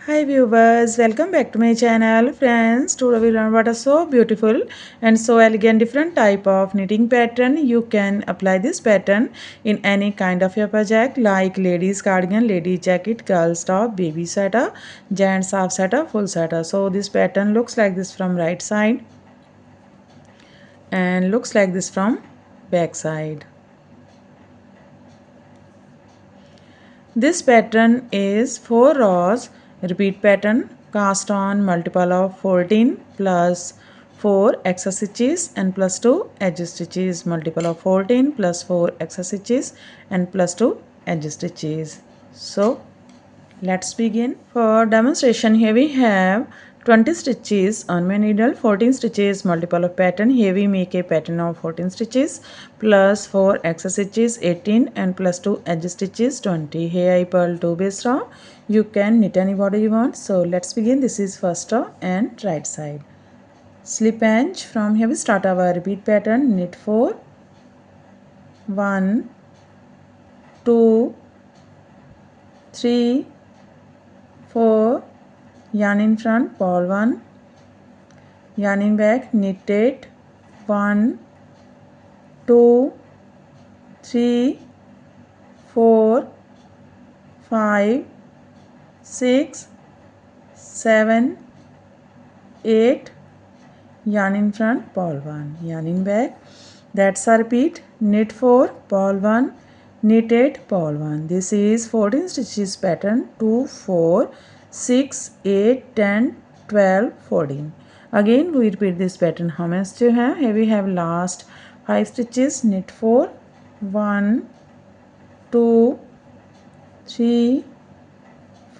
Hi viewers, welcome back to my channel. Friends, today we learn what a so beautiful and so elegant different type of knitting pattern. You can apply this pattern in any kind of your project like ladies cardigan, lady jacket, girls top, baby sweater, gents half sweater, full sweater. So this pattern looks like this from right side and looks like this from back side. This pattern is 4 rows repeat pattern cast on multiple of 14 plus 4 extra stitches and plus 2 edge stitches, multiple of 14 plus 4 extra stitches and plus 2 edge stitches. So let's begin. For demonstration, here we have 20 stitches on my needle, 14 stitches multiple of pattern. Here we make a pattern of 14 stitches plus 4 extra stitches 18 and plus 2 edge stitches 20. Here I purl 2 base row. You can knit any border you want. So let's begin. This is first row and right side. Slip edge. From here we start our repeat pattern. Knit 4, 1, 2, 3, 4, yarn in front, purl 1, yarn in back, knit 8, 1, 2, 3, 4, 5, 6, 7, 8, yarn in front, purl 1, yarn in back. That's a repeat. Knit 4, purl 1, knit 8, purl 1. This is 14 stitches pattern. 2, 4, 6, 8, 10, 12, 14. Again we repeat this pattern. How much do you have? Here we have last 5 stitches. Knit 4, 1, 2, 3,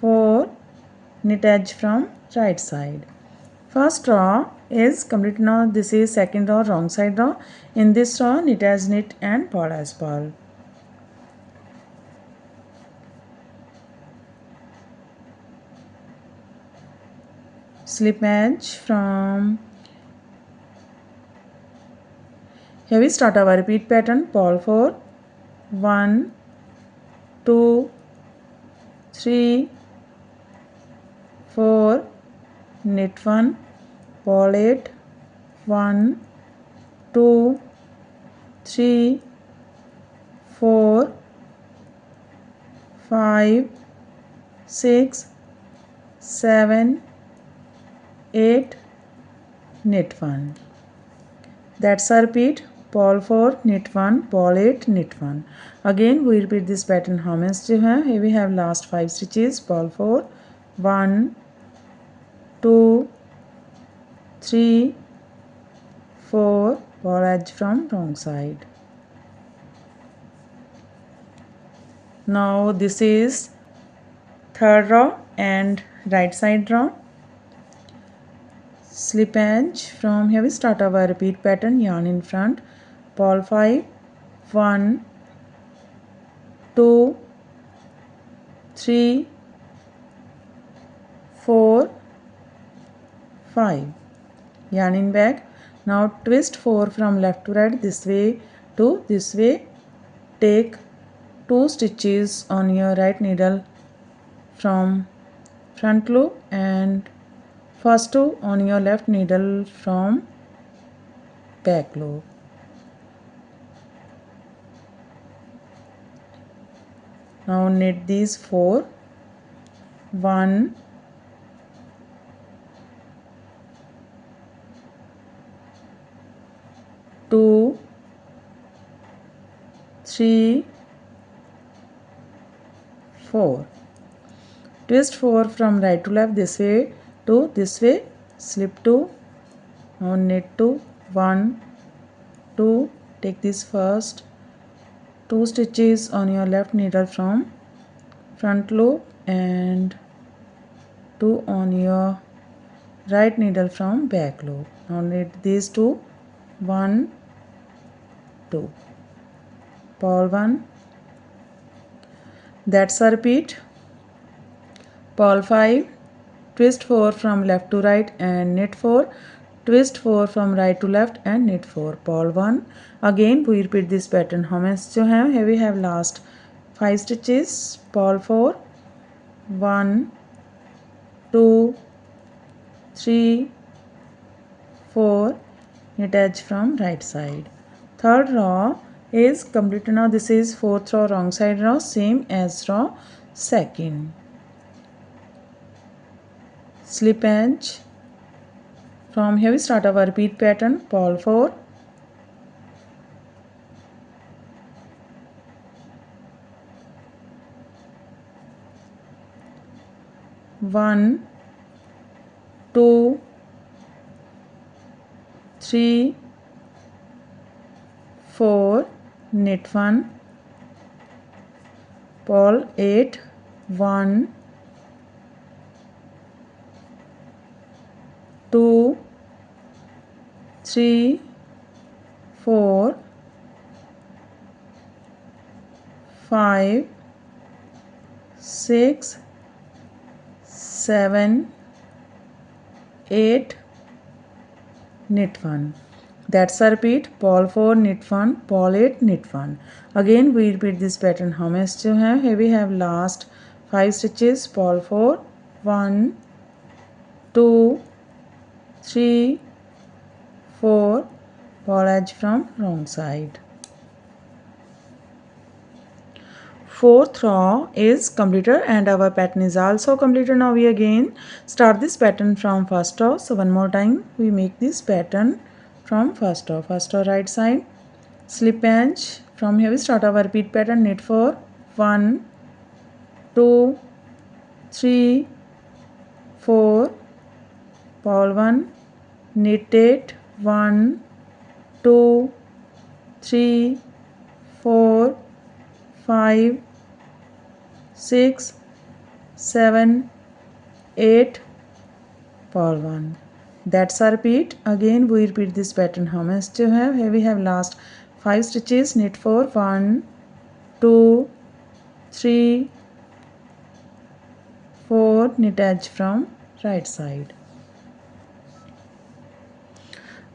4, knit edge from right side. First row is complete. Now this is second row, wrong side row. In this row, knit as knit and purl as purl. Slip edge. From here we start our repeat pattern. Purl 4, 1, 2, 3, 4, knit 1, purl 8, 1, 2, 3, 4, 5, 6, 7, 8, knit 1. That's a repeat. Purl 4, knit 1, purl 8, knit 1. Again we repeat this pattern. How many do you have? Here we have last 5 stitches. Purl 4, 1, 2, 3, 4, purl edge from wrong side. Now this is third row and right side row. Slip edge. From here we start our repeat pattern. Yarn in front, purl 5, 1, 2, 3, 4, 5, yarn in back. Now twist 4 from left to right, this way to this way. Take 2 stitches on your right needle from front loop and first 2 on your left needle from back loop. Now knit these 4, 1, 2, 3, 4. Twist 4 from right to left, this way to this way. Slip 2. Now knit 2, 1, 2. Take this first 2 stitches on your left needle from front loop and 2 on your right needle from back loop. Now knit these 2, 1, 2, purl 1. That's a repeat. Purl 5, twist 4 from left to right and knit 4, twist 4 from right to left and knit 4, purl 1. Again we repeat this pattern. How many stitches you have? Here we have last 5 stitches. Purl 4, 1, 2, 3, 4, knit edge from right side. Third row is completed now. This is fourth row, wrong side row, same as row second. Slip edge. From here we start our repeat pattern, purl 4, 1, 2, 3, 4, knit 1, purl 8, 1, 2, 3, 4, 5, 6, 7, 8, knit 1. That's a repeat, purl 4, knit 1, purl 8, knit 1. Again we repeat this pattern. How many stitches you have? Here we have last 5 stitches, purl 4, 1, 2, 3, 4, purl edge from wrong side. Fourth row is completed and our pattern is also completed. Now we again start this pattern from first row. So one more time we make this pattern from first row. First row right side, slip edge. From here we start our repeat pattern, knit 4, 1, 2, 3, 4, purl 1, knit 8, 1, 2, 3, 4, 5, 6, 7, 8, purl 1. That's a repeat. Again we repeat this pattern. How many stitches you have? Here we have last 5 stitches, knit 4, 1, 2, 3, 4, knit edge from right side.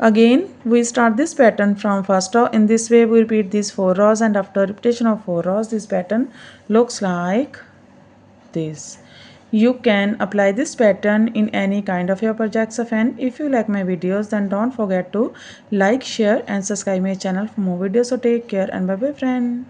Again we start this pattern from first row. In this way we repeat these 4 rows, and after repetition of 4 rows this pattern looks like this. You can apply this pattern in any kind of your projects of hand. If you like my videos, then don't forget to like, share and subscribe my channel for more videos. So take care and bye bye friend.